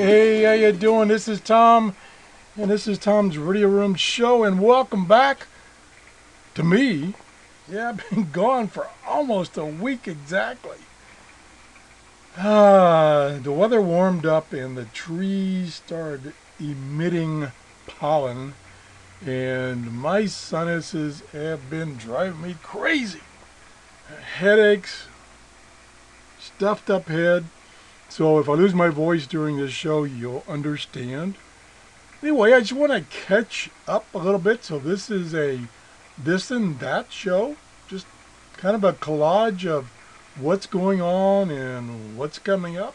Hey, how you doing? This is Tom, and this is Tom's Radio Room Show, and welcome back to me. Yeah, I've been gone for almost a week exactly. The weather warmed up and the trees started emitting pollen, and my sinuses have been driving me crazy. Headaches, stuffed up head. So if I lose my voice during this show, you'll understand. Anyway, I just want to catch up a little bit. So this is a this and that show. Just kind of a collage of what's going on and what's coming up.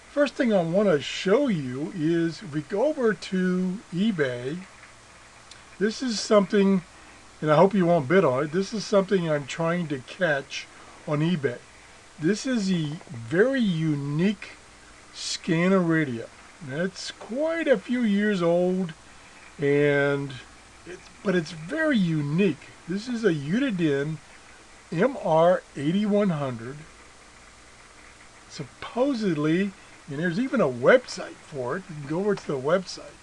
First thing I want to show you is if we go over to eBay. This is something, and I hope you won't bid on it. This is something I'm trying to catch on eBay. This is a very unique scanner radio. It's quite a few years old, but it's very unique. This is a Uniden MR8100. Supposedly, and there's even a website for it. You can go over to the website.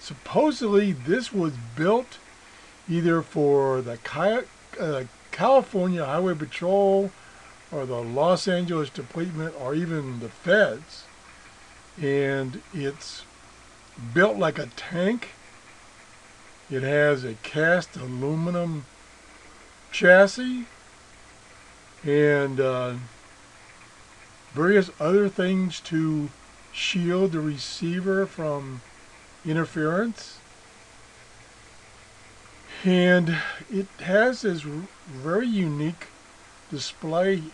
Supposedly, this was built either for the California Highway Patrol or the Los Angeles Department or even the feds. And it's built like a tank. It has a cast aluminum chassis and various other things to shield the receiver from interference. And it has this very unique display here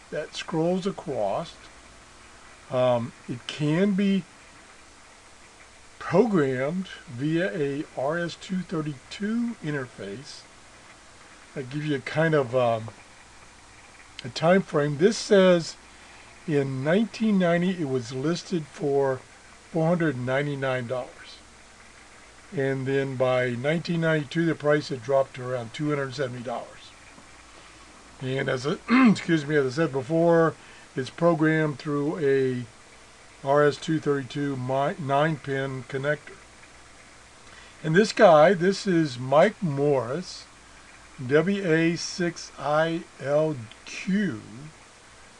that scrolls across. It can be programmed via a RS-232 interface. That gives you a kind of a time frame. This says in 1990 it was listed for $499. And then by 1992 the price had dropped to around $270. And as I, excuse me, as I said before, it's programmed through a RS-232 9-pin connector. And this guy, this is Mike Morris, WA6ILQ,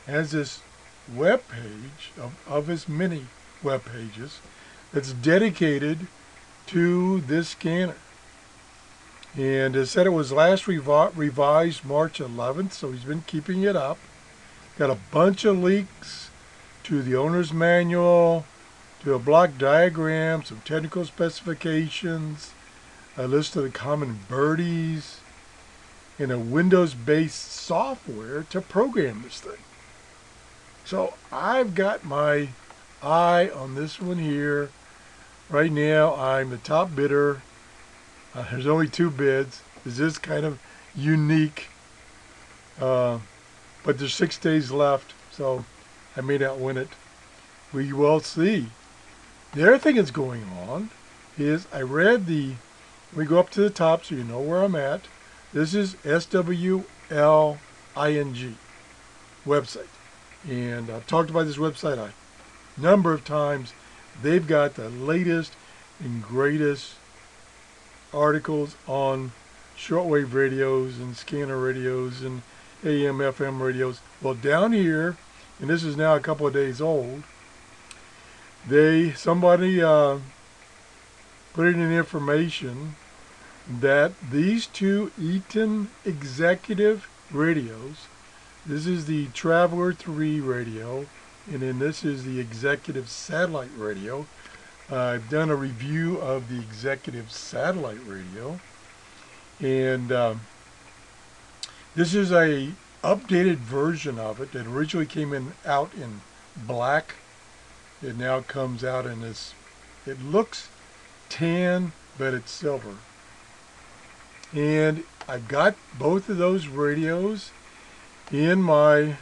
has this web page of his many web pages that's dedicated to this scanner. And it said it was last revised March 11th, so he's been keeping it up. Got a bunch of links to the owner's manual, to a block diagram, some technical specifications, a list of the common birdies, and a Windows-based software to program this thing. So I've got my eye on this one here. Right now, I'm the top bidder. There's only 2 bids. This is kind of unique, but there's 6 days left, so I may not win it. We will see. The other thing that's going on is I read we go up to the top so you know where I'm at. This is SWLING website. And I've talked about this website a number of times. They've got the latest and greatest articles on shortwave radios and scanner radios and AM, FM radios. Well, down here, and this is now a couple of days old, somebody put in information that these 2 Eaton executive radios, this is the Traveler 3 radio, and then this is the executive satellite radio. I've done a review of the executive satellite radio, and this is a updated version of it that originally came out in black. It now comes out in this, it looks tan, but it's silver. And I've got both of those radios in my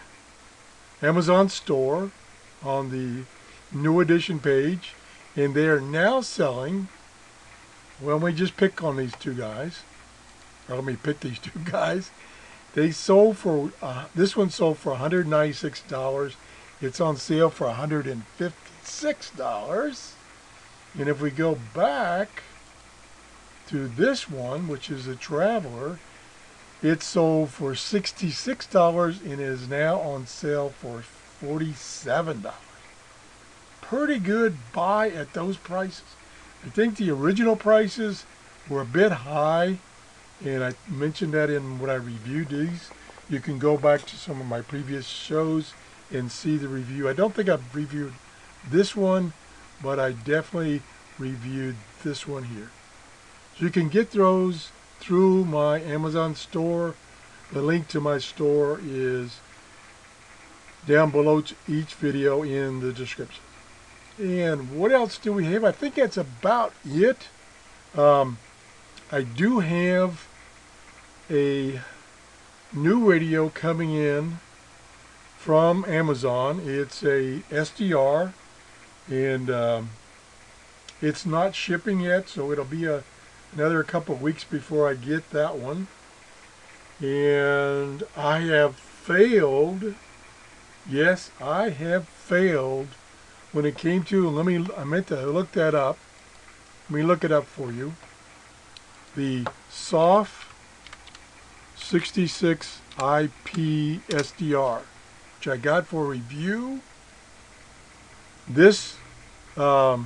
Amazon store on the new edition page, and they are now selling, well, let me just pick on these 2 guys, or let me pick these 2 guys. They sold for, this one sold for $196, it's on sale for $156. And if we go back to this one, which is a Traveler, it sold for $66 and is now on sale for $47. Pretty good buy at those prices. I think the original prices were a bit high, and I mentioned that in when I reviewed these. You can go back to some of my previous shows and see the review. I don't think I've reviewed this one, but I definitely reviewed this one here. So you can get those through my Amazon store. The link to my store is down below each video in the description. And what else do we have? I think that's about it. I do have a new radio coming in from Amazon. It's a SDR, and it's not shipping yet, so it'll be another couple of weeks before I get that one. And I have failed. Yes, I have failed when it came to, I meant to look that up. Let me look it up for you. The SOF 66 IP SDR, which I got for review. This, it's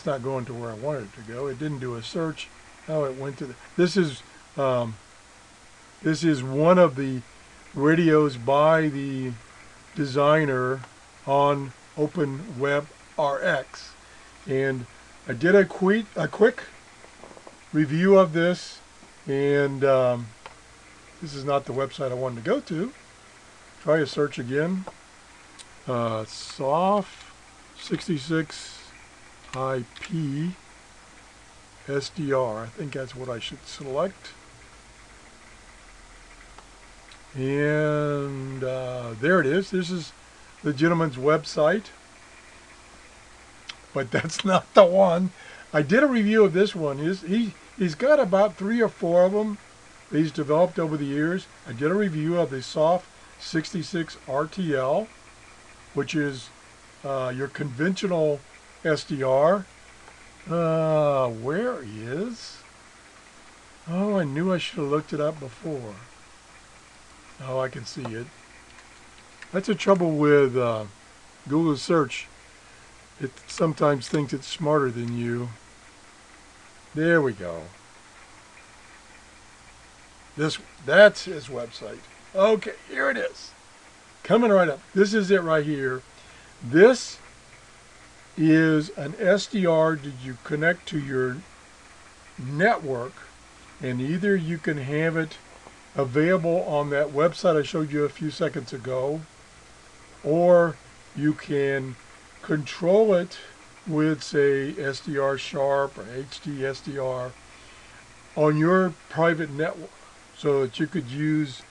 not going to where I wanted it to go. It didn't do a search. Oh, it went to the, this is one of the radios by the designer on OpenWebRX, and I did a quick review of this, and this is not the website I wanted to go to. Try a search again. SOF 66 IP SDR. I think that's what I should select. And there it is. This is the gentleman's website, but that's not the one. I did a review of this one. He's got about 3 or 4 of them that he's developed over the years. I did a review of the SOF 66 RTL, which is your conventional SDR. Where is? Oh, I knew I should have looked it up before. Oh, I can see it. That's the trouble with Google search. It sometimes thinks it's smarter than you. There we go. That's his website. Okay, here it is. Coming right up. This is it right here. This is an SDR that you connect to your network, and either you can have it available on that website I showed you a few seconds ago, or you can control it with, say, SDR Sharp or HD SDR on your private network, so that you could use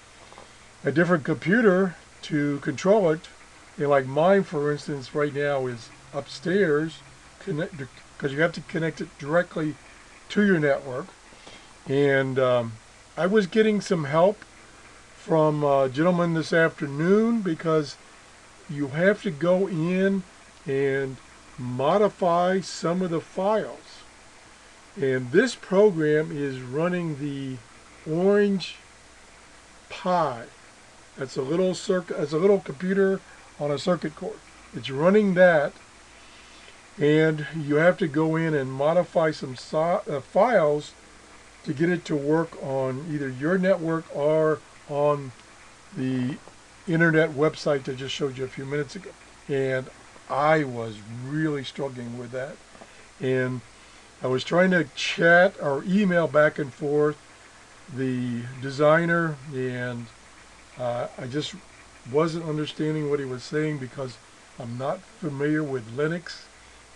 a different computer to control it. And like mine, for instance, right now is upstairs, because you have to connect it directly to your network. And I was getting some help from a gentleman this afternoon, because you have to go in and modify some of the files. And this program is running the Orange Pi. That's a little computer on a circuit board. It's running that, and you have to go in and modify some files to get it to work on either your network or on the internet website that I just showed you a few minutes ago. And I was really struggling with that. And I was trying to chat or email back and forth the designer, and I just wasn't understanding what he was saying, because I'm not familiar with Linux.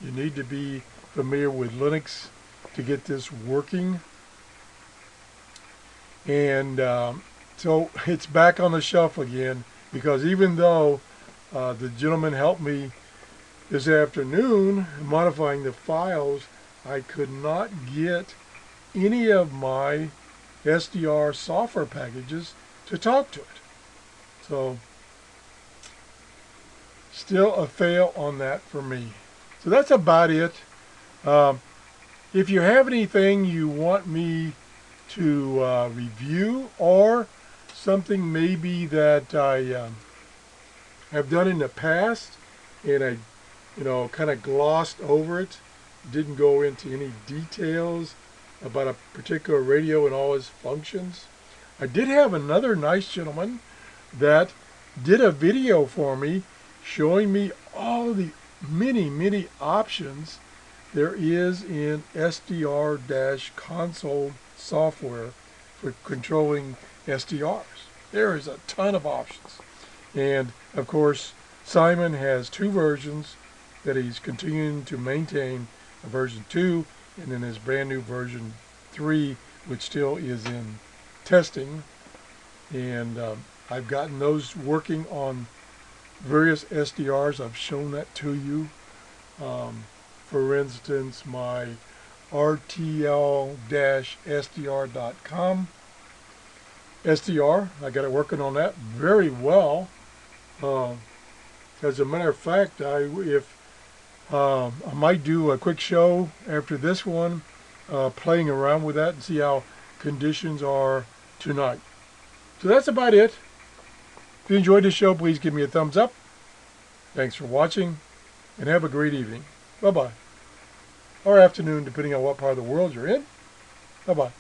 You need to be familiar with Linux to get this working. And so it's back on the shelf again, because even though the gentleman helped me this afternoon modifying the files, I could not get any of my SDR software packages to talk to it. So still a fail on that for me. So that's about it. If you have anything you want me to review, or something maybe that I have done in the past and I kind of glossed over it, didn't go into any details about a particular radio and all its functions. I did have another nice gentleman that did a video for me showing me all the many options there is in SDR-console software for controlling SDRs. There is a ton of options. And of course, Simon has 2 versions that he's continuing to maintain, a version 2 and then his brand new version 3, which still is in testing. And I've gotten those working on various SDRs. I've shown that to you. For instance, my RTL-SDR.com SDR, I got it working on that very well. As a matter of fact, I might do a quick show after this one, playing around with that and see how conditions are tonight. So that's about it. If you enjoyed this show, please give me a thumbs up. Thanks for watching, and have a great evening. Bye-bye. Or afternoon, depending on what part of the world you're in. Bye-bye.